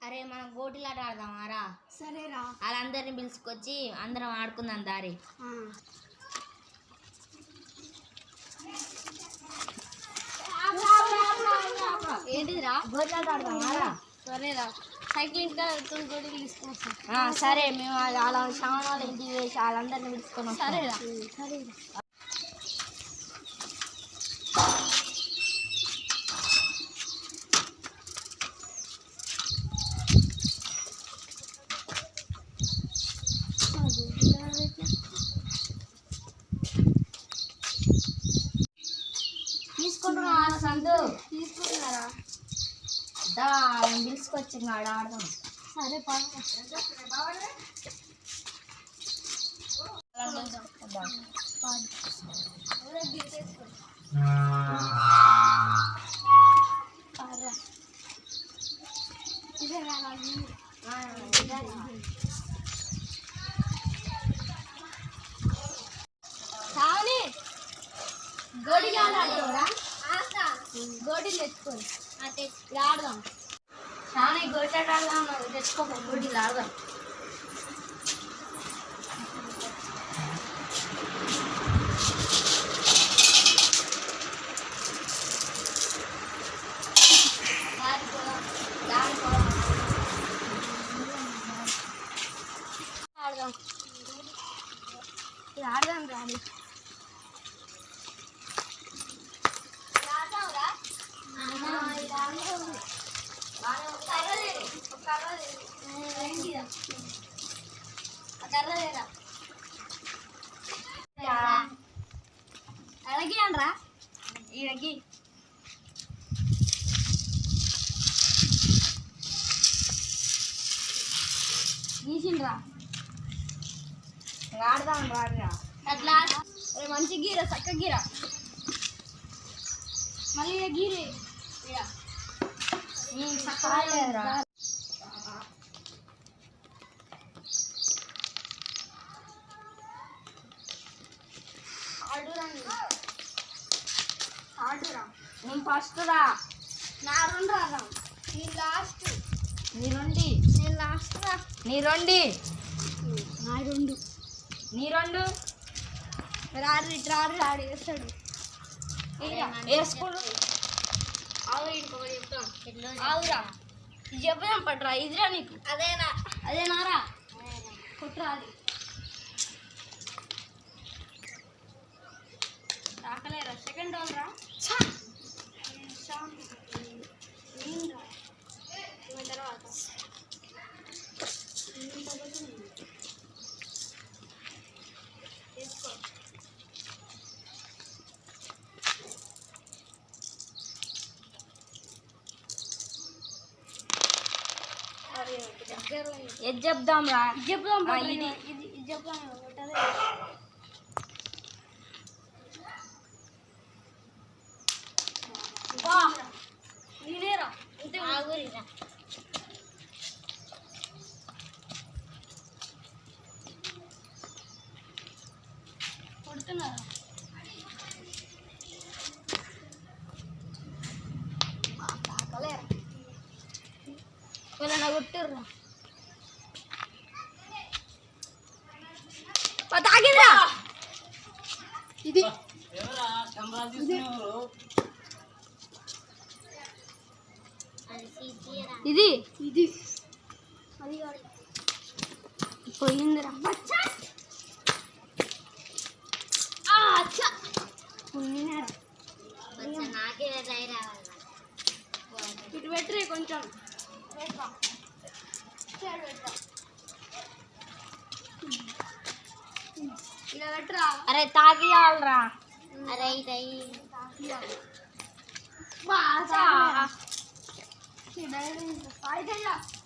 అరే మనం గోటీలాట ఆడదామా రా? సరేరా. వాళ్ళందరినీ పిలుచుకొచ్చి అందరం ఆడుకుందాం దారి. ఏంటిదిరా? గోటీలాట ఆడదామా రా? సరేరా. సైకిల్ ఇంకా గోటీలు తీసుకొస్తాం. సరే మేము అలా శ్రావణ వాళ్ళ ఇంటికి వేసి వాళ్ళందరినీ పిలుచుకున్నాం. సరేరా. సరేరా. తీసుకుంటున్నా సందు తీసుకుంటున్నారా? పిలుచుకొచ్చింది ఆడ ఆడదాం. సరే గోడీలు తెచ్చుకోండి. ఆడదాం. చాలా గోటాట ఆడదాం. తెచ్చుకోక గోటీలు ఆడదాం. ఆడదాం రాదు. అలాగే అనరా ఈడకి గీసిండ్రా. ఆడదాం రాడురా. అట్లా మంచి గీర చక్క గీర మళ్ళీ గీరే చక్కరా. నేను ఫస్ట్ రా. నా రెండు రా. నీ లాస్ట్. నీ రెండు. నేను లాస్ట్ రా. నీ రెండు. నా రెండు. నీ రెండు. రాడు వేస్తాడు. వేసుకోడు. ఆవురా ఇది చెప్పదాం పట్రా. ఇదిరా నీకు. అదేనారా కుట్రా. అది రాకలేరా. సెకండ్ డోల్ రా. తర్వాత తీసుకో. ఏది చెప్దాం రా? చెప్దాం. చెప్దాం. నేనేరా అంతే. కొడుతున్నారా? వాళ్ళ కొట్టుర్రా. తాగిందిరా. ఇది ఇది ఇది పోయిందిరా. ఇటు పెట్టరే కొంచెం. ఇలా పెట్టరా. అరే తాగియాలరా. అరే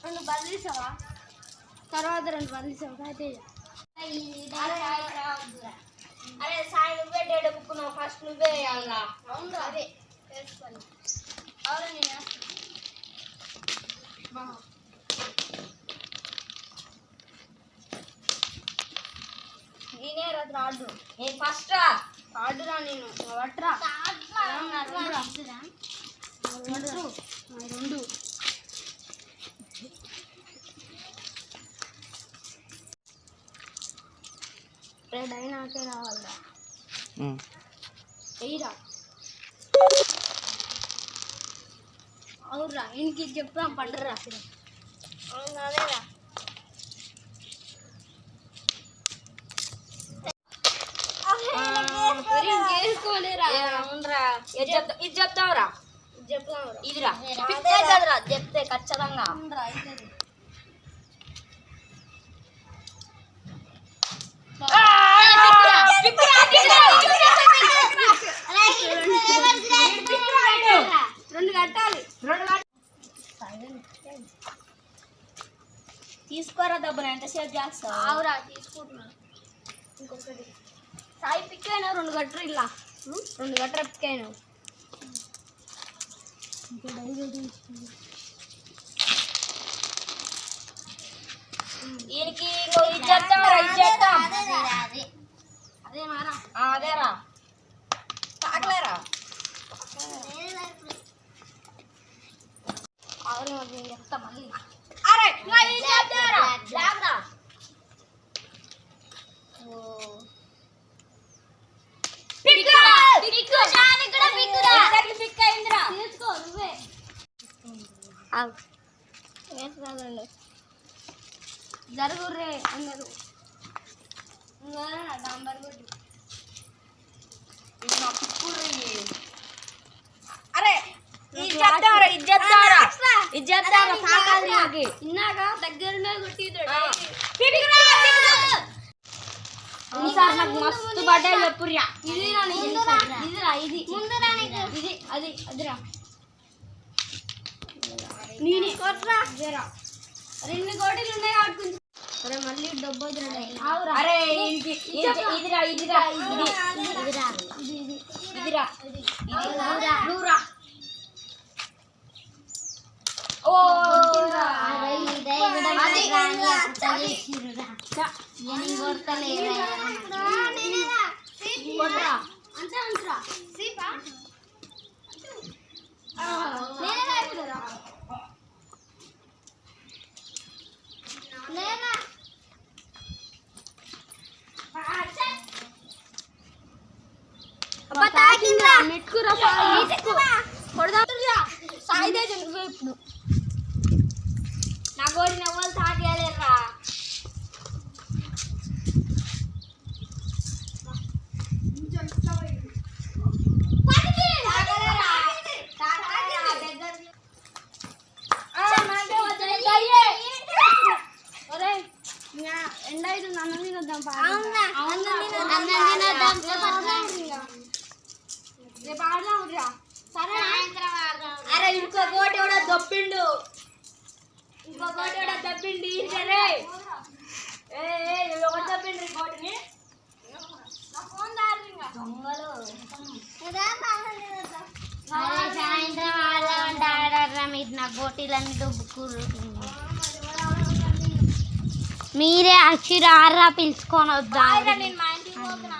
రెండు బదిలీసావా? తర్వాత రెండు బదిలీసావా? అరే సాయి నువ్వే డేట్ బుక్కున్నావు. ఫస్ట్ నువ్వే వేయాలరా. అవును. అదే వేసుకోవాలి. అవును. నేను నేనే రాదు. నేను ఫస్ట్ ఆడురా. నేను వట్రా. రెండు డైనాకే రావాలరా ఎయిరా అవురా ఇంటికి చెప్తాం పండరా అదేరా ఇంకేసుకోలేరా అవునరా ఇది చెప్తావురా చెప్తాంరా ఇదిరా ఫిక్స్ అవుతుందిరా చెప్తే ఖచ్చితంగా రెండు కట్టాలి తీసుకోరా దబ్బున ఎంతసేపు చేస్తావు ఆవురా తీసుకుంటున్నా ఇంకొకటి సాయి పిక్ అయినా రెండు గట్టర్ ఇలా రెండు గట్టర్ పిక్ అయినా ఈయనకి ఇది చెప్తావురా ఇది చెప్తాం అదే మారా అదేరా తాగలేరా ఆవురా నేను చెప్తా మళ్ళీ అరే ఇంకా ఇది చెప్తావురా లేకరా తీసుకో నువ్వే వేసుకోవాలండి జరుగుర్రే అందరూ డాంబర్ కొట్టి అరే ఇది చెప్తావురా ఇది చెప్తావురా ఇది చెప్తావురా తాకాలి నాకు ఇన్నాక దగ్గరనే కొట్టిద్దాడు ఈసారి నాకు మస్తు పడ్డాయి చెప్పుర్యా ఇది ఇది ఇది అది అదిరా నేను కొట్రా రెండు కోటీలు ఉన్నాయి కాబట్టి అరే మళ్ళీ డబ్బు అరే ఇదిరా ఇదిరా ఇది ఇదిరా నూరా ఓ కొట్రా అంతే అంటరా సీపా మెట్టుకురా సాయిదే నువ్వే ఇప్పుడు నా గోడి నవ్వాలి తాగలేరా ఎండ అవుతుంది అన్నం తినొద్దాం రేపు ఆడదాం సరే అరే ఇంకో గోటి కూడా దొప్పిండు ఇంకో గోటి కూడా దప్పిండి సరే ఒకటి దప్పిండ్రి గోటిని దొంగలు సాయంత్రం ఆడరా మీరు నా గోటీలన్నీ దుబ్బుకురు మీరే అక్షర ఆర్రా పిలుచుకొని వద్దా నేను మా ఇంటికి పోతున్నా